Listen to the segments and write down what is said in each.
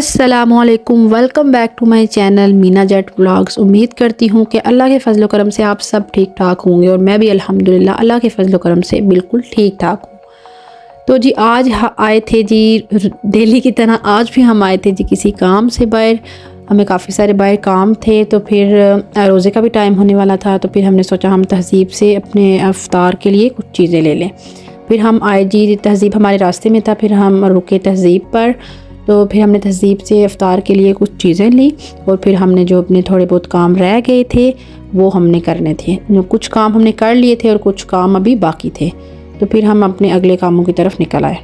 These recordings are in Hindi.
अस्सलामुअलैकुम, welcome back to my channel Meena Jatt vlogs. उम्मीद करती हूँ कि अल्लाह के फजल करम से आप सब ठीक ठाक होंगे और मैं भी अल्हम्दुलिल्लाह अल्लाह के फजल करम से बिल्कुल ठीक ठाक हूँ। तो जी आज आए थे जी, डेली की तरह आज भी हम आए थे जी किसी काम से बाहर। हमें काफ़ी सारे बाहर काम थे, तो फिर रोज़े का भी टाइम होने वाला था, तो फिर हमने सोचा हम तहज़ीब से अपने अफ्तार के लिए कुछ चीज़ें ले लें। फिर हम आए जी, तहज़ीब हमारे रास्ते में था, फिर हम रुके तहज़ीब पर। तो फिर हमने तहज़ीब से इफ़्तार के लिए कुछ चीज़ें ली और फिर हमने जो अपने थोड़े बहुत काम रह गए थे वो हमने करने थे। कुछ काम हमने कर लिए थे और कुछ काम अभी बाकी थे, तो फिर हम अपने अगले कामों की तरफ निकल आए।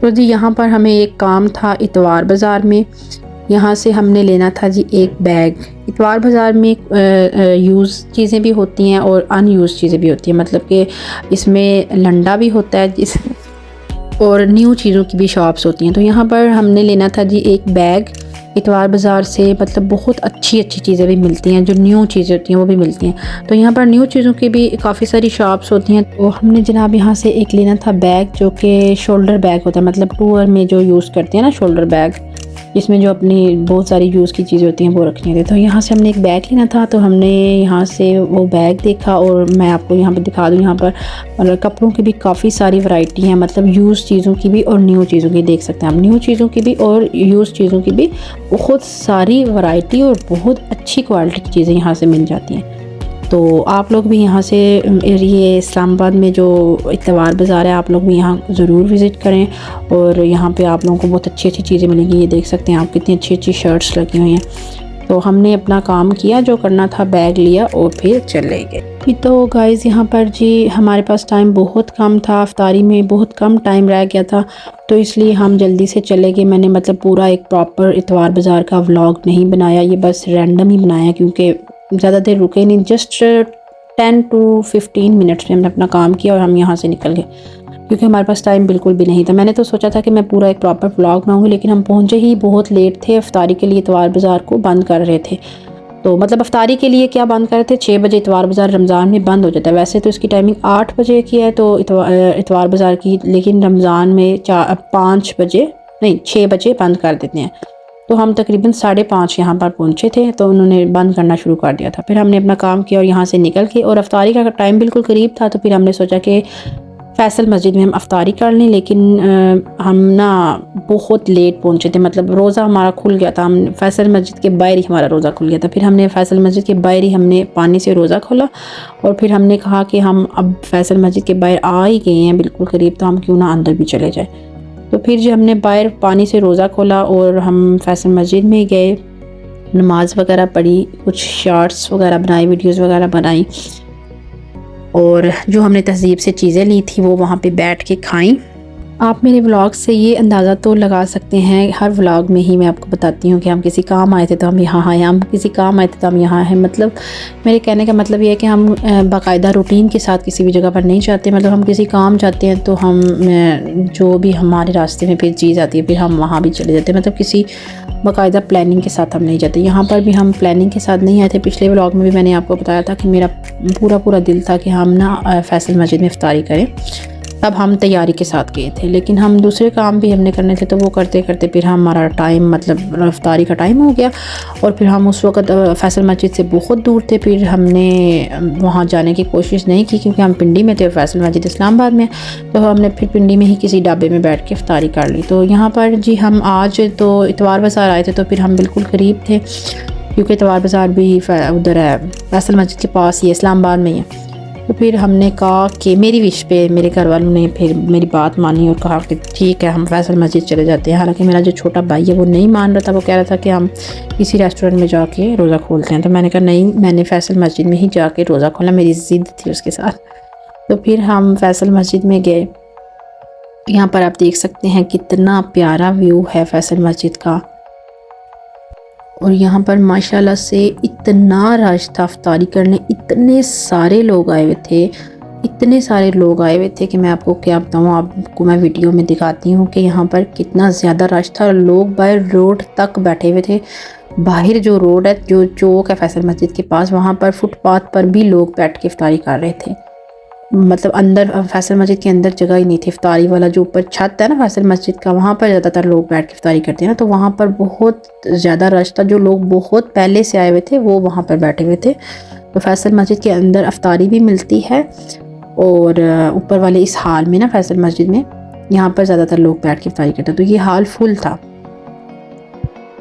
तो जी यहाँ पर हमें एक काम था इतवार बाज़ार में। यहाँ से हमने लेना था जी एक बैग। इतवार बाज़ार में यूज़ चीज़ें भी होती हैं और अनयूज़ चीज़ें भी होती हैं, मतलब कि इसमें लंडा भी होता है और न्यू चीज़ों की भी शॉप्स होती हैं। तो यहाँ पर हमने लेना था जी एक बैग इतवार बाज़ार से, मतलब बहुत अच्छी चीज़ें भी मिलती हैं, जो न्यू चीज़ें होती हैं वो भी मिलती हैं। तो यहाँ पर न्यू चीज़ों की भी काफ़ी सारी शॉप्स होती हैं। तो हमने जनाब यहाँ से एक लेना था बैग, जो कि शोल्डर बैग होता है, मतलब टूर में जो यूज़ करते हैं ना शोल्डर बैग, जिसमें जो अपनी बहुत सारी यूज़ की चीज़ें होती हैं वो रखनी होती है। तो यहाँ से हमने एक बैग लेना था, तो हमने यहाँ से वो बैग देखा और मैं आपको यहाँ पर दिखा दूँ। यहाँ पर मतलब कपड़ों की भी काफ़ी सारी वैरायटी हैं, मतलब यूज़ चीज़ों की भी और न्यू चीज़ों की। देख सकते हैं आप, न्यू चीज़ों की भी और यूज़ चीज़ों की भी बहुत सारी वैरायटी और बहुत अच्छी क्वालिटी की चीज़ें यहाँ से मिल जाती हैं। तो आप लोग भी यहाँ से, ये इस्लामाबाद में जो इतवार बाज़ार है, आप लोग भी यहाँ ज़रूर विज़िट करें और यहाँ पे आप लोगों को बहुत अच्छी अच्छी चीज़ें मिलेंगी। ये देख सकते हैं आप, कितनी अच्छी अच्छी शर्ट्स लगी हुई हैं। तो हमने अपना काम किया जो करना था, बैग लिया और फिर चले गए। तो गाइज़ यहाँ पर जी हमारे पास टाइम बहुत कम था, अफ्तारी में बहुत कम टाइम रह गया था, तो इसलिए हम जल्दी से चले गए। मैंने मतलब पूरा एक प्रॉपर इतवार बाज़ार का व्लॉग नहीं बनाया, ये बस रैंडम ही बनाया, क्योंकि ज़्यादा देर रुके नहीं। जस्ट 10 to 15 मिनट्स में हमने अपना काम किया और हम यहाँ से निकल गए, क्योंकि हमारे पास टाइम बिल्कुल भी नहीं था। मैंने तो सोचा था कि मैं पूरा एक प्रॉपर व्लॉग बनाऊँगी, लेकिन हम पहुँचे ही बहुत लेट थे। इफ्तारी के लिए इतवार बाज़ार को बंद कर रहे थे, तो मतलब इफ्तारी के लिए क्या बंद कर रहे थे, 6 बजे इतवार बाज़ार रमज़ान में बंद हो जाता है। वैसे तो इसकी टाइमिंग 8 बजे की है, तो इतवार बाज़ार की, लेकिन रमज़ान में 5 बजे नहीं 6 बजे बंद कर देते हैं। तो हम तकरीबन 5:30 यहाँ पर पहुँचे थे, तो उन्होंने बंद करना शुरू कर दिया था। फिर हमने अपना काम किया और यहाँ से निकल के, और अफ्तारी का टाइम बिल्कुल करीब था, तो फिर हमने सोचा कि फैसल मस्जिद में हम अफ्तारी कर लें। लेकिन हम ना बहुत लेट पहुँचे थे, मतलब रोज़ा हमारा खुल गया था, हम फैसल मस्जिद के बाहर ही हमारा रोज़ा खुल गया था। फिर हमने फैसल मस्जिद के बाहर ही हमने पानी से रोज़ा खोला और फिर हमने कहा कि हम अब फैसल मस्जिद के बाहर आ ही गए हैं बिल्कुल करीब, तो हम क्यों ना अंदर भी चले जाए। तो फिर जो हमने बाहर पानी से रोज़ा खोला और हम फैसल मस्जिद में गए, नमाज़ वगैरह पढ़ी, कुछ शॉर्ट्स वगैरह बनाई, वीडियोस वगैरह बनाई, और जो हमने तहज़ीब से चीज़ें ली थी वो वहाँ पे बैठ के खाई। आप मेरे व्लॉग से ये अंदाज़ा तो लगा सकते हैं, हर व्लॉग में ही मैं आपको बताती हूँ कि हम किसी काम आए थे तो हम यहाँ आए, हम किसी काम आए थे तो हम यहाँ हैं। मतलब मेरे कहने का मतलब ये है कि हम बाकायदा रूटीन के साथ किसी भी जगह पर नहीं जाते। मतलब हम किसी काम जाते हैं तो हम जो भी हमारे रास्ते में फिर चीज़ आती है फिर हम वहाँ भी चले जाते हैं, मतलब किसी बाकायदा प्लानिंग के साथ हम नहीं जाते। यहाँ पर भी हम प्लानिंग के साथ नहीं आए थे। पिछले व्लॉग में भी मैंने आपको बताया था कि मेरा पूरा दिल था कि हम ना फैसल मस्जिद में इफ्तारी करें, तब हम तैयारी के साथ गए थे। लेकिन हम दूसरे काम भी हमने करने थे, तो वो करते करते फिर हमारा टाइम, मतलब इफ्तारी का टाइम हो गया और फिर हम उस वक़्त फैसल मस्जिद से बहुत दूर थे। फिर हमने वहाँ जाने की कोशिश नहीं की, क्योंकि हम पिंडी में थे, फैसल मस्जिद इस्लामाबाद में, तो हमने फिर पिंडी में ही किसी ढाबे में बैठ के इफ्तारी कर ली। तो यहाँ पर जी हम आज तो इतवार बाज़ार आए थे, तो फिर हम बिल्कुल करीब थे, क्योंकि इतवार बाज़ार भी उधर है, फैसल मस्जिद के पास ही इस्लामाबाद में ही है। तो फिर हमने कहा कि मेरी विश पे मेरे घर वालों ने फिर मेरी बात मानी और कहा कि ठीक है हम फैसल मस्जिद चले जाते हैं। हालांकि मेरा जो छोटा भाई है वो नहीं मान रहा था, वो कह रहा था कि हम किसी रेस्टोरेंट में जाके रोज़ा खोलते हैं। तो मैंने कहा नहीं, मैंने फैसल मस्जिद में ही जाके रोज़ा खोला, मेरी ज़िद थी उसके साथ। तो फिर हम फैसल मस्जिद में गए। यहाँ पर आप देख सकते हैं कितना प्यारा व्यू है फैसल मस्जिद का, और यहाँ पर माशाल्लाह से इतना रश था इफ्तारी करने, इतने सारे लोग आए हुए थे, इतने सारे लोग आए हुए थे कि मैं आपको क्या बताऊँ। आपको मैं वीडियो में दिखाती हूँ कि यहाँ पर कितना ज़्यादा रश था। लोग बाहर रोड तक बैठे हुए थे, बाहर जो रोड है, जो चौक है फैसल मस्जिद के पास, वहाँ पर फुटपाथ पर भी लोग बैठ के इफ्तारी कर रहे थे। मतलब अंदर फैसल मस्जिद के अंदर जगह ही नहीं थी। इफ्तारी वाला जो ऊपर छत है ना फैसल मस्जिद का, वहाँ पर ज़्यादातर लोग बैठ के इफ्तारी करते हैं ना, तो वहाँ पर बहुत ज़्यादा रश था। जो लोग बहुत पहले से आए हुए थे वो वहाँ पर बैठे हुए थे। तो फैसल मस्जिद के अंदर इफ्तारी भी मिलती है और ऊपर वाले इस हाल में ना फैसल मस्जिद में, यहाँ पर ज़्यादातर लोग बैठ के इफ्तारी करते हैं। तो ये हाल फुल था,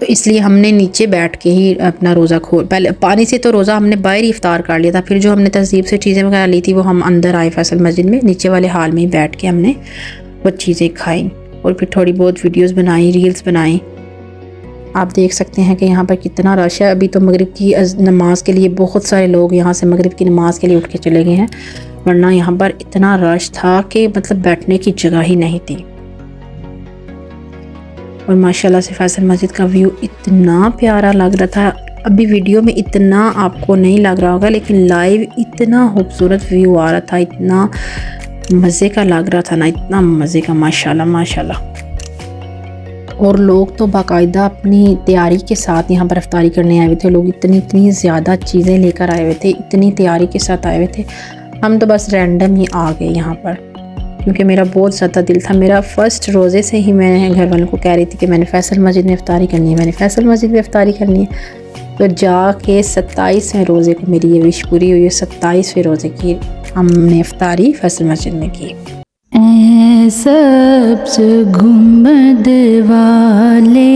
तो इसलिए हमने नीचे बैठ के ही अपना रोज़ा खोल, पहले पानी से तो रोज़ा हमने बाहर ही इफ्तार कर लिया था। फिर जो हमने तहज़ीब से चीज़ें वगैरह ली थी वो हम अंदर आए फैसल मस्जिद में, नीचे वाले हाल में ही बैठ के हमने वो चीज़ें खाई और फिर थोड़ी बहुत वीडियोस बनाई, रील्स बनाई। आप देख सकते हैं कि यहाँ पर कितना रश है। अभी तो मगरिब की नमाज़ के लिए बहुत सारे लोग यहाँ से मगरिब की नमाज़ के लिए उठ के चले गए हैं, वरना यहाँ पर इतना रश था कि मतलब बैठने की जगह ही नहीं थी। और माशाल्लाह से फैसल मस्जिद का व्यू इतना प्यारा लग रहा था। अभी वीडियो में इतना आपको नहीं लग रहा होगा, लेकिन लाइव इतना खूबसूरत व्यू आ रहा था, इतना मज़े का लग रहा था ना, इतना मज़े का, माशाल्लाह माशाल्लाह। और लोग तो बाकायदा अपनी तैयारी के साथ यहाँ पर इफ्तारी करने आए हुए थे। लोग इतनी ज़्यादा चीज़ें लेकर आए हुए थे, इतनी तैयारी के साथ आए हुए थे। हम तो बस रैंडम ही आ गए यहाँ पर, क्योंकि मेरा बहुत ज़्यादा दिल था। मेरा फ़र्स्ट रोज़े से ही मैं घर वालों को कह रही थी कि मैंने फैसल मस्जिद में इफ्तारी करनी है, मैंने फैसल मस्जिद में इफ्तारी करनी है। तो जाके 27वें रोज़े को मेरी ये विश पूरी हुई है। 27वें रोज़े की हमने इफ्तारी फैसल मस्जिद में की। सब्ज़ गुंबद वाले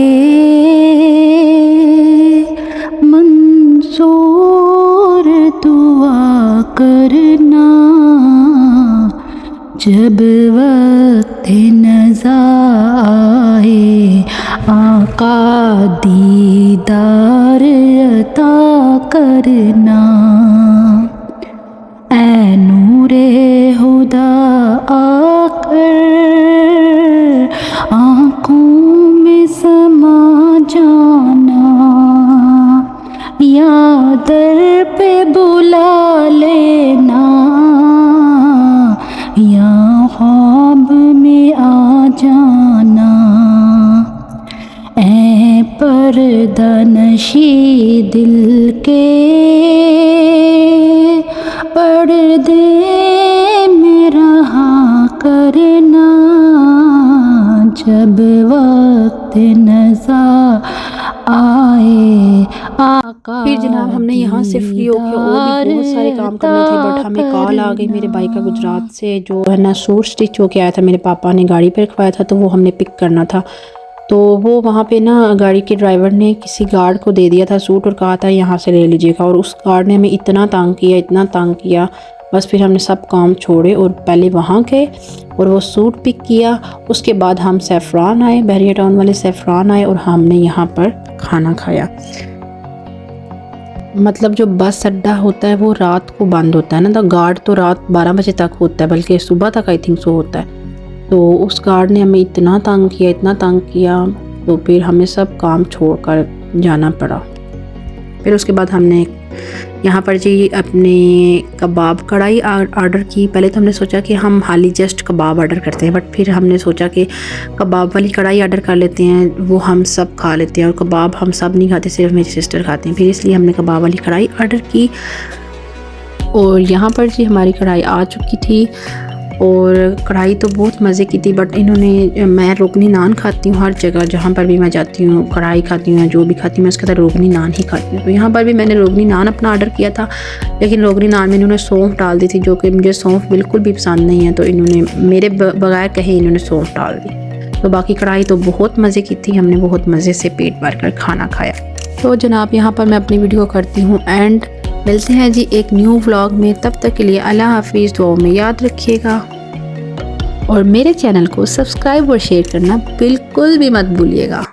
मंसूर दुआ करना, जब वक्त नज़ा आए आका दीदार अता करना। ऐ नूरे हुदा आकर आँखों में समा जाना, या दर पे बुला लेना, या ख्वाब में आ जाना। ऐ पर्दा नशी दिल के पर्दे में रहा करना, जब वक्त नज़ा आए आका। फिर जनाब हमने यहाँ से फ्री होकर और भी बहुत सारे काम करने थे, बट हमें कॉल आ गई मेरे भाई का गुजरात से, जो है ना सूट स्टिच होके आया था। मेरे पापा ने गाड़ी पर रखवाया था, तो वो हमने पिक करना था। तो वो वहाँ पे ना गाड़ी के ड्राइवर ने किसी गार्ड को दे दिया था सूट और कहा था यहाँ से ले लीजिएगा। और उस गार्ड ने हमें इतना तंग किया, इतना तंग किया, बस फिर हमने सब काम छोड़े और पहले वहाँ गए और वो सूट पिक किया। उसके बाद हम सैफरान आए, बहरिया टाउन वाले सैफरान आए और हमने यहाँ पर खाना खाया। मतलब जो बस अड्डा होता है वो रात को बंद होता है ना, तो गार्ड तो रात 12 बजे तक होता है, बल्कि सुबह तक आई थिंक सो होता है। तो उस गार्ड ने हमें इतना तंग किया, इतना तंग किया, तो फिर हमें सब काम छोड़कर जाना पड़ा। फिर उसके बाद हमने यहाँ पर जी अपने कबाब कढ़ाई ऑर्डर की। पहले तो हमने सोचा कि हम हाली जस्ट कबाब ऑर्डर करते हैं, बट फिर हमने सोचा कि कबाब वाली कढ़ाई ऑर्डर कर लेते हैं, वो हम सब खा लेते हैं। और कबाब हम सब नहीं खाते, सिर्फ मेरी सिस्टर खाते हैं, फिर इसलिए हमने कबाब वाली कढ़ाई ऑर्डर की। और यहाँ पर जी हमारी कढ़ाई आ चुकी थी और कढ़ाई तो बहुत मज़े की थी। बट इन्होंने, मैं रोगनी नान खाती हूँ हर जगह जहाँ पर भी मैं जाती हूँ, कढ़ाई खाती हूँ, जो भी खाती हूँ मैं उसके साथ रोगनी नान ही खाती हूँ। तो यहाँ पर भी मैंने रोगनी नान अपना ऑर्डर किया था, लेकिन रोगनी नान में इन्होंने सौंफ डाल दी थी, जो कि मुझे सौंफ बिल्कुल भी पसंद नहीं है। तो इन्होंने मेरे बगैर कहे इन्होंने सौंफ डाल दी। तो बाकी कढ़ाई तो बहुत मज़े की थी, हमने बहुत मज़े से पेट भर कर खाना खाया। तो जनाब यहाँ पर मैं अपनी वीडियो करती हूँ एंड मिलते हैं जी एक न्यू व्लॉग में। तब तक के लिए अल्लाह हाफिज़, दुआओं में याद रखिएगा और मेरे चैनल को सब्सक्राइब और शेयर करना बिल्कुल भी मत भूलिएगा।